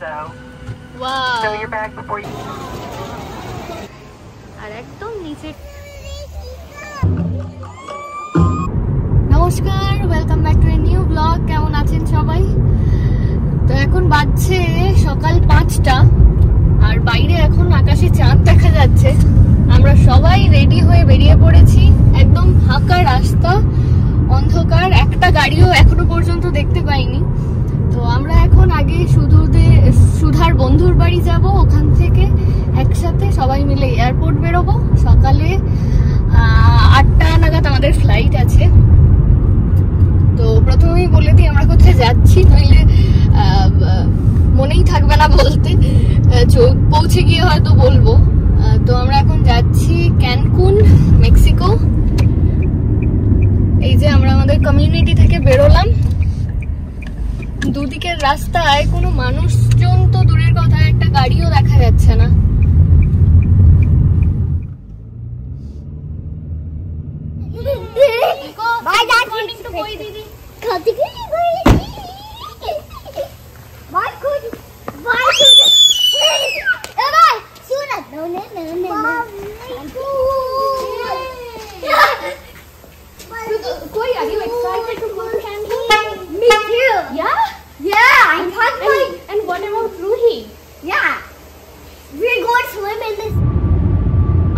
Fill your bag before you. আর একদম নিচে। নমস্কার, welcome back to a new blog. কেমন আছেন সবাই? তো এখন বাজছে সকাল 5টা আর বাইরে এখন আকাশে চাঁদ দেখা যাচ্ছে। আমরা সবাই রেডি হয়ে বেরিয়ে পড়েছি। একদম ফাঁকা রাস্তা, অন্ধকার, একটা গাড়িও এখনো পর্যন্ত দেখতে পাইনি। তো আমরা এখন আগে সুধার বন্ধুর বাড়ি যাব, ওখান থেকে একসাথে সবাই মিলে এয়ারপোর্ট বেরোবো। সকালে 8টা নাগাদ আমাদের ফ্লাইট আছে। তো প্রথমেই বলে দিই আমরা কোথায় যাচ্ছি, নইলে মনেই থাকবে না বলতে, পৌঁছে গিয়ে হয়তো বলবো। তো আমরা এখন যাচ্ছি ক্যানকুন, মেক্সিকো। এই যে আমরা আমাদের কমিউনিটি থেকে বেরোলাম। দুদিকের রাস্তায় কোনো মানুষজন তো দূরের কথা, একটা গাড়িও দেখা যাচ্ছে না।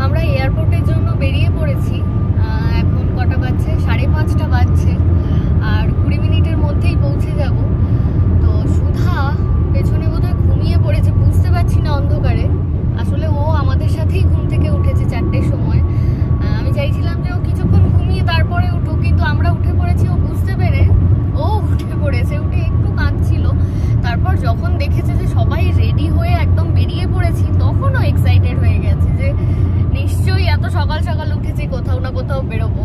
আমরা এয়ারপোর্টের জন্য বেরিয়ে পড়েছি। এখন কটা বাজছে? 5:30 বাজছে। আর 20 মিনিটের মধ্যেই পৌঁছে যাব। তো সুধা পেছনে বোধহয় ঘুমিয়ে পড়েছে, বুঝতে পারছি না অন্ধকারে। আসলে ও আমাদের সাথেই ঘুম থেকে উঠেছে 4টের সময়। আমি চাইছিলাম যে ও কিছুক্ষণ ঘুমিয়ে তারপরে উঠুক, কিন্তু আমরা উঠে পড়েছি। ও বুঝতে পেরে ও উঠে পড়েছে, উঠে একটু কাঁদছিল। তারপর যখন দেখেছে যে সবাই রেডি হয়ে একদম বেরিয়ে পড়েছি, তখনও এক্সাইটেড হয়ে গেছে যে নিশ্চয়ই এত সকাল সকাল উঠেছি, কোথাও না কোথাও বেরোবো।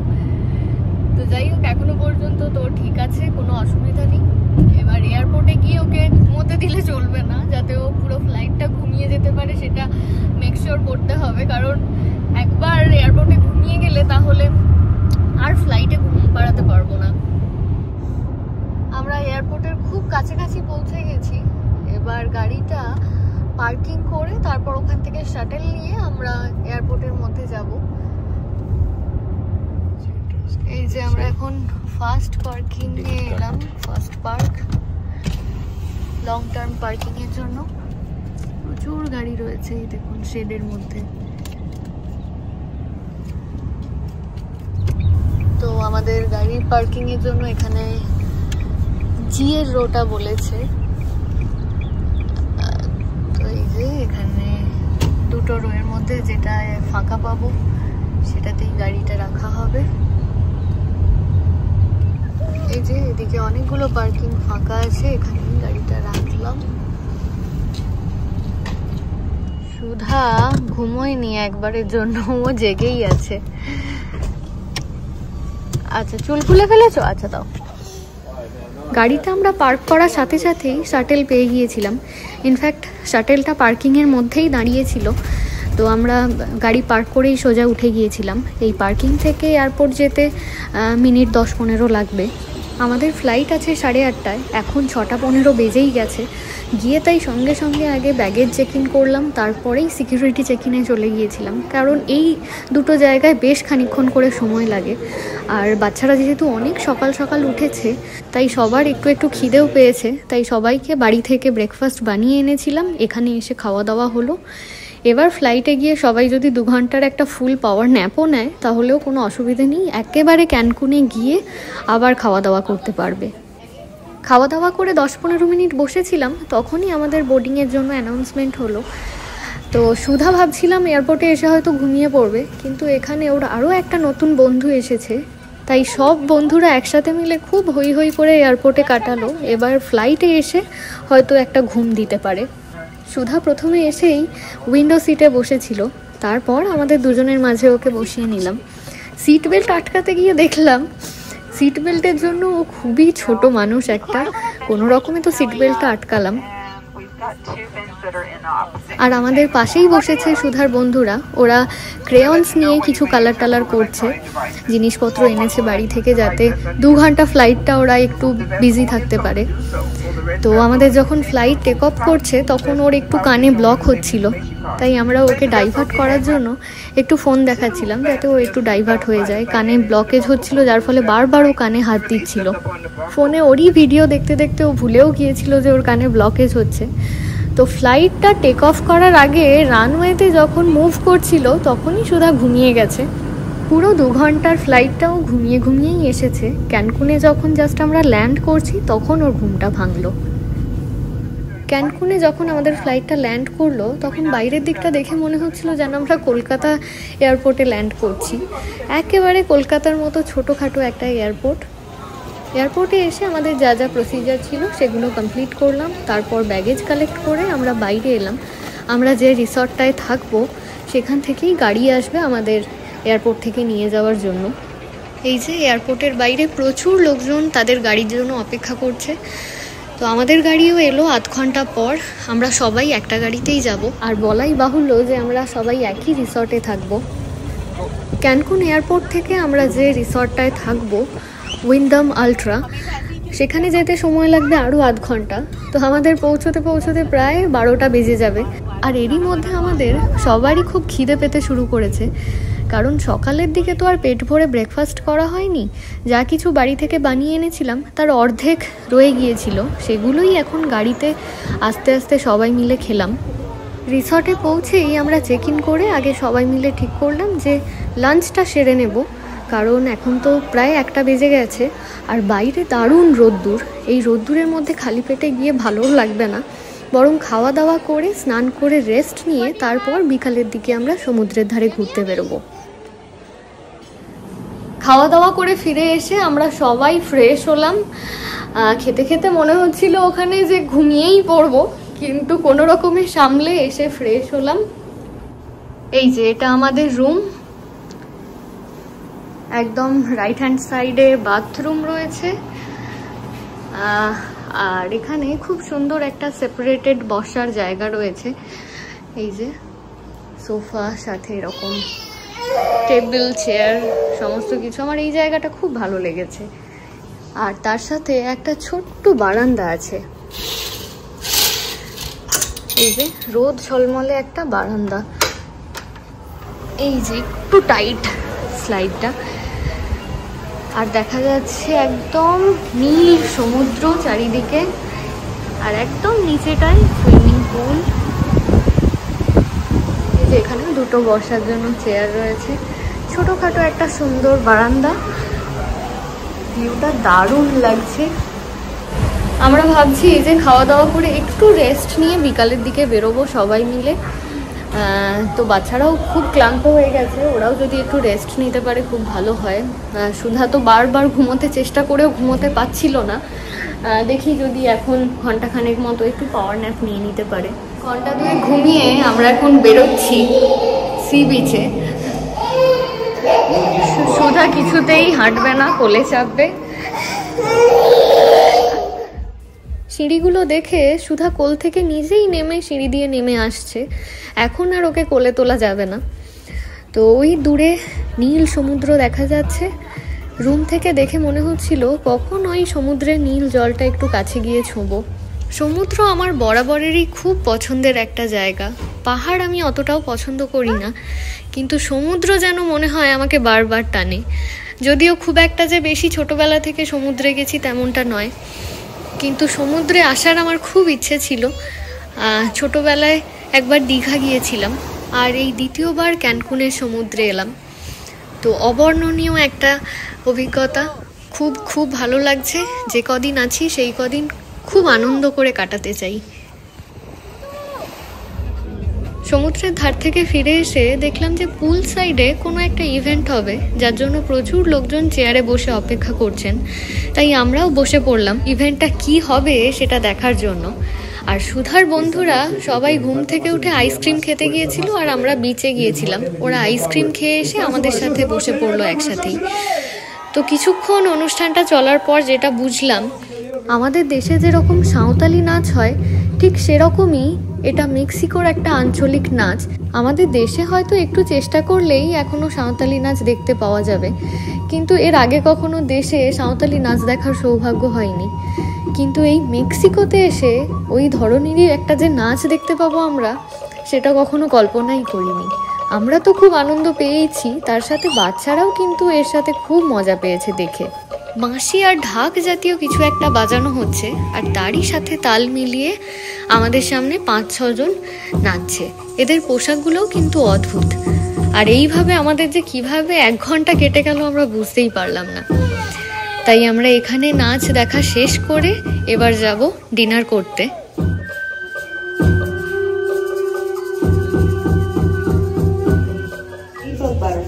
তো যাই হোক, এখনো পর্যন্ত তো ঠিক আছে, কোনো অসুবিধা নেই। এবার এয়ারপোর্টে গিয়ে ওকে ঘুমোতে দিলে চলবে না, যাতে ও পুরো ফ্লাইটটা ঘুমিয়ে যেতে পারে সেটা মেকশিওর করতে হবে। কারণ একবার এয়ারপোর্টে ঘুমিয়ে গেলে তাহলে আর ফ্লাইটে ঘুম পাড়াতে পারবো না। আমরা এয়ারপোর্টের খুব কাছাকাছি পৌঁছে গেছি। এবার গাড়িটা পার্কিং করে তারপর ওখান থেকে শাটেল নিয়ে আমরা এয়ারপোর্টের মধ্যে যাব। এই যে আমরা এখন ফার্স্ট পার্কিং এ এলাম, first park, long term parking এর জন্য প্রচুর গাড়ি রয়েছে। এই দেখুন শেডের মধ্যে। তো আমাদের গাড়ির পার্কিং এর জন্য এখানে জি এর রোটা বলেছে। তো এই যে এখানে দুটো রোয়ের মধ্যে যেটা ফাঁকা পাবো সেটাতেই গাড়িটা রাখা হবে। এই যে এদিকে অনেকগুলো পার্কিং ফাঁকা আছে, এখানেই গাড়িটা রাখলাম। সুধা ঘুমোয়নি একবারের জন্য, ও জেগেই আছে। আচ্ছা, চুল খুলে ফেলেছো? আচ্ছা দাও। গাড়িটা আমরা পার্ক করার সাথে সাথেই শাটেল পেয়ে গিয়েছিলাম। ইনফ্যাক্ট শাটেলটা পার্কিংয়ের মধ্যেই দাঁড়িয়েছিল। তো আমরা গাড়ি পার্ক করেই সোজা উঠে গিয়েছিলাম। এই পার্কিং থেকে এয়ারপোর্ট যেতে মিনিট 10-15 লাগবে। আমাদের ফ্লাইট আছে 8:30টায়, এখন 6:15 বেজেই গেছে। গিয়ে তাই সঙ্গে সঙ্গে আগে ব্যাগেজ চেক ইন করলাম, তারপরেই সিকিউরিটি চেক ইনে চলে গিয়েছিলাম। কারণ এই দুটো জায়গায় বেশ খানিকক্ষণ করে সময় লাগে। আর বাচ্চারা যেহেতু অনেক সকাল সকাল উঠেছে, তাই সবার একটু একটু খিদেও পেয়েছে। তাই সবাইকে বাড়ি থেকে ব্রেকফাস্ট বানিয়ে এনেছিলাম, এখানে এসে খাওয়া দাওয়া হলো। এবার ফ্লাইটে গিয়ে সবাই যদি 2 ঘন্টার একটা ফুল পাওয়ার ন্যাপও নেয় তাহলেও কোনো অসুবিধে নেই, একেবারে ক্যানকুনে গিয়ে আবার খাওয়া দাওয়া করতে পারবে। খাওয়া দাওয়া করে 10-15 মিনিট বসেছিলাম, তখনই আমাদের বোর্ডিংয়ের জন্য অ্যানাউন্সমেন্ট হলো। তো সুধা ভাবছিলাম এয়ারপোর্টে এসে হয়তো ঘুমিয়ে পড়বে, কিন্তু এখানে ওর আরও একটা নতুন বন্ধু এসেছে। তাই সব বন্ধুরা একসাথে মিলে খুব হই হই করে এয়ারপোর্টে কাটালো। এবার ফ্লাইটে এসে হয়তো একটা ঘুম দিতে পারে। সুধা প্রথমে এসেই উইন্ডো সিটে বসেছিল, তারপর আমাদের দুজনের মাঝে ওকে বসিয়ে নিলাম। সিট বেল্ট আটকাতে গিয়ে দেখলাম সিট বেল্টের জন্য ও খুবই ছোট মানুষ একটা, কোনো রকমে তো সিট বেল্টটা আটকালাম। আর আমাদের পাশেই বসেছে সুধার বন্ধুরা, ওরা ক্রেয়ন্স নিয়ে কিছু কালার টালার করছে, জিনিসপত্র এনেছে বাড়ি থেকে, যাতে 2 ঘন্টা ফ্লাইটটা ওরা একটু বিজি থাকতে পারে। তো আমাদের যখন ফ্লাইট টেক অফ করছে তখন ওর একটু কানে ব্লক হচ্ছিল, তাই আমরা ওকে ডাইভার্ট করার জন্য একটু ফোন দেখাচ্ছিলাম যাতে ও একটু ডাইভার্ট হয়ে যায়। কানে ব্লকেজ হচ্ছিল যার ফলে বারবার ও কানে হাত দিচ্ছিল। ফোনে ওরই ভিডিও দেখতে দেখতে ও ভুলেও গিয়েছিল যে ওর কানে ব্লকেজ হচ্ছে। তো ফ্লাইটটা টেক অফ করার আগে রানওয়েতে যখন মুভ করছিল তখনই সুধা ঘুমিয়ে গেছে। পুরো 2 ঘন্টার ফ্লাইটটাও ঘুমিয়ে ঘুমিয়েই এসেছে। ক্যানকুনে যখন জাস্ট আমরা ল্যান্ড করছি তখন ওর ঘুমটা ভাঙলো। ক্যানকুনে যখন আমাদের ফ্লাইটটা ল্যান্ড করলো তখন বাইরের দিকটা দেখে মনে হচ্ছিল যেন আমরা কলকাতা এয়ারপোর্টে ল্যান্ড করছি। একেবারে কলকাতার মতো ছোটোখাটো একটা এয়ারপোর্টে এসে আমাদের যা যা প্রসিজার ছিল সেগুলো কমপ্লিট করলাম। তারপর ব্যাগেজ কালেক্ট করে আমরা বাইরে এলাম। আমরা যে রিসর্টটায় থাকবো সেখান থেকেই গাড়ি আসবে আমাদের এয়ারপোর্ট থেকে নিয়ে যাওয়ার জন্য। এই যে এয়ারপোর্টের বাইরে প্রচুর লোকজন তাদের গাড়ির জন্য অপেক্ষা করছে। তো আমাদের গাড়িও এলো আধ ঘন্টা পর। আমরা সবাই একটা গাড়িতেই যাব, আর বলাই বাহুল্য যে আমরা সবাই একই রিসর্টে থাকব। ক্যানকুন এয়ারপোর্ট থেকে আমরা যে রিসর্টটায় থাকবো উইন্ডাম আলট্রা, সেখানে যেতে সময় লাগবে আরও আধ ঘন্টা। তো আমাদের পৌঁছতে পৌঁছতে প্রায় 12টা বেজে যাবে। আর এরই মধ্যে আমাদের সবারই খুব খিদে পেতে শুরু করেছে, কারণ সকালের দিকে তো আর পেট ভরে ব্রেকফাস্ট করা হয়নি। যা কিছু বাড়ি থেকে বানিয়ে এনেছিলাম তার অর্ধেক রয়ে গিয়েছিল, সেগুলোই এখন গাড়িতে আস্তে আস্তে সবাই মিলে খেলাম। রিসর্টে পৌঁছেই আমরা চেক ইন করে আগে সবাই মিলে ঠিক করলাম যে লাঞ্চটা সেরে নেব, কারণ এখন তো প্রায় 1টা বেজে গেছে আর বাইরে দারুণ রোদ্দুর। এই রোদ্দুরের মধ্যে খালি পেটে গিয়ে ভালোও লাগবে না, বরং খাওয়া দাওয়া করে স্নান করে রেস্ট নিয়ে তারপর বিকালের দিকে আমরা সমুদ্রের ধারে ঘুরতে বেরোবো। খাওয়া দাওয়া করে ফিরে এসে আমরা সবাই ফ্রেশ হলাম। খেতে খেতে মনে হচ্ছিল ওখানে যে ঘুমিয়েই পড়বো, কিন্তু কোনো রকমে সামলে এসে ফ্রেশ হলাম। এই যে এটা আমাদের রুম, একদম রাইট হ্যান্ড সাইডে বাথরুম রয়েছে। আর এখানে খুব সুন্দর একটা সেপারেটেড বসার জায়গা রয়েছে। এই যে সোফা, সাথে এরকম টেবিল, চেয়ার, সমস্ত কিছু। আমার এই জায়গাটা খুব ভালো লেগেছে। আর তার সাথে একটা ছোট্ট বারান্দা আছে। এই যে রোদ ঝলমলে একটা বারান্দা। এই যে একটু টাইট স্লাইডটা, আর দেখা যাচ্ছে একদম নীল সমুদ্র চারিদিকে, আর একদম নিচেটাই সুইমিং পুল। এই যে এখানে 2টো বসার জন্য চেয়ার রয়েছে, ছোটখাটো একটা সুন্দর বারান্দা। ভিউটা দারুণ লাগছে। আমরা ভাবছি যে খাওয়া দাওয়া করে একটু রেস্ট নিয়ে বিকালের দিকে বেরোবো সবাই মিলে। তো বাচ্চারাও খুব ক্লান্ত হয়ে গেছে, ওরাও যদি একটু রেস্ট নিতে পারে খুব ভালো হয়। সুধা তো বারবার ঘুমোতে চেষ্টা করেও ঘুমোতে পারছিল না। দেখি যদি এখন ঘন্টাখানেক মতো একটু পাওয়ার ন্যাপ নিয়ে নিতে পারে। ঘন্টা 2 ঘুমিয়ে আমরা এখন বেরোচ্ছি সি বিচে। সুধা কিছুতেই হাঁটবে না, কোলে চাপবে। সিঁড়িগুলো দেখে সুধা কোল থেকে নিজেই নেমে সিঁড়ি দিয়ে নেমে আসছে। এখন আর ওকে কোলে তোলা যাবে না। তো ওই দূরে নীল সমুদ্র দেখা যাচ্ছে। রুম থেকে দেখে মনে হচ্ছিল কখন ওই সমুদ্রের নীল জলটা একটু কাছে গিয়ে ছোঁবো। সমুদ্র আমার বরাবরেরই খুব পছন্দের একটা জায়গা। পাহাড় আমি অতটাও পছন্দ করি না, কিন্তু সমুদ্র যেন মনে হয় আমাকে বারবার টানে। যদিও খুব একটা যে বেশি ছোটবেলা থেকে সমুদ্রে গেছি তেমনটা নয়, কিন্তু সমুদ্রে আসার আমার খুব ইচ্ছে ছিল। ছোটবেলায় একবার দীঘা গিয়েছিলাম, আর এই দ্বিতীয়বার ক্যানকুনের সমুদ্রে এলাম। তো অবর্ণনীয় একটা অভিজ্ঞতা। খুব খুব ভালো লাগছে। যে কদিন আছি সেই কদিন খুব আনন্দ করে কাটাতে চাই। সমুদ্রের ধার থেকে ফিরে এসে দেখলাম যে পুল সাইডে কোনো একটা ইভেন্ট হবে, যার জন্য প্রচুর লোকজন চেয়ারে বসে অপেক্ষা করছেন। তাই আমরাও বসে পড়লাম ইভেন্টটা কি হবে সেটা দেখার জন্য। আর সুধার বন্ধুরা সবাই ঘুম থেকে উঠে আইসক্রিম খেতে গিয়েছিল, আর আমরা বিচে গিয়েছিলাম। ওরা আইসক্রিম খেয়ে এসে আমাদের সাথে বসে পড়লো একসাথেই। তো কিছুক্ষণ অনুষ্ঠানটা চলার পর যেটা বুঝলাম, আমাদের দেশে যেরকম সাঁওতালি নাচ হয় ঠিক সেরকমই এটা মেক্সিকোর একটা আঞ্চলিক নাচ। আমাদের দেশে হয়তো একটু চেষ্টা করলেই এখনো সাঁওতালি নাচ দেখতে পাওয়া যাবে, কিন্তু এর আগে কখনো দেশে সাঁওতালি নাচ দেখার সৌভাগ্য হয়নি। কিন্তু এই মেক্সিকোতে এসে ওই ধরনেরই একটা যে নাচ দেখতে পাবো আমরা, সেটা কখনো কল্পনাই করিনি। আমরা তো খুব আনন্দ পেয়েছি, তার সাথে বাচ্চারাও কিন্তু এর সাথে খুব মজা পেয়েছে দেখে। বাঁশি আর ঢাক জাতীয় কিছু একটা বাজানো হচ্ছে, আর তারই সাথে তাল মিলিয়ে আমাদের সামনে 5-6 জন নাচছে। এদের পোশাকগুলোও কিন্তু অদ্ভুত। আর এইভাবে আমাদের যে কিভাবে 1 ঘন্টা কেটে গেল আমরা বুঝতেই পারলাম না। তাই আমরা এখানে নাচ দেখা শেষ করে এবার যাব ডিনার করতে।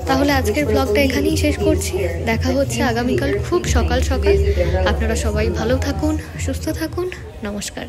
তাহলে আজকের ব্লগটা এখানেই শেষ করছি। দেখা হচ্ছে আগামীকাল খুব সকাল সকাল। আপনারা সবাই ভালো থাকুন, সুস্থ থাকুন। নমস্কার।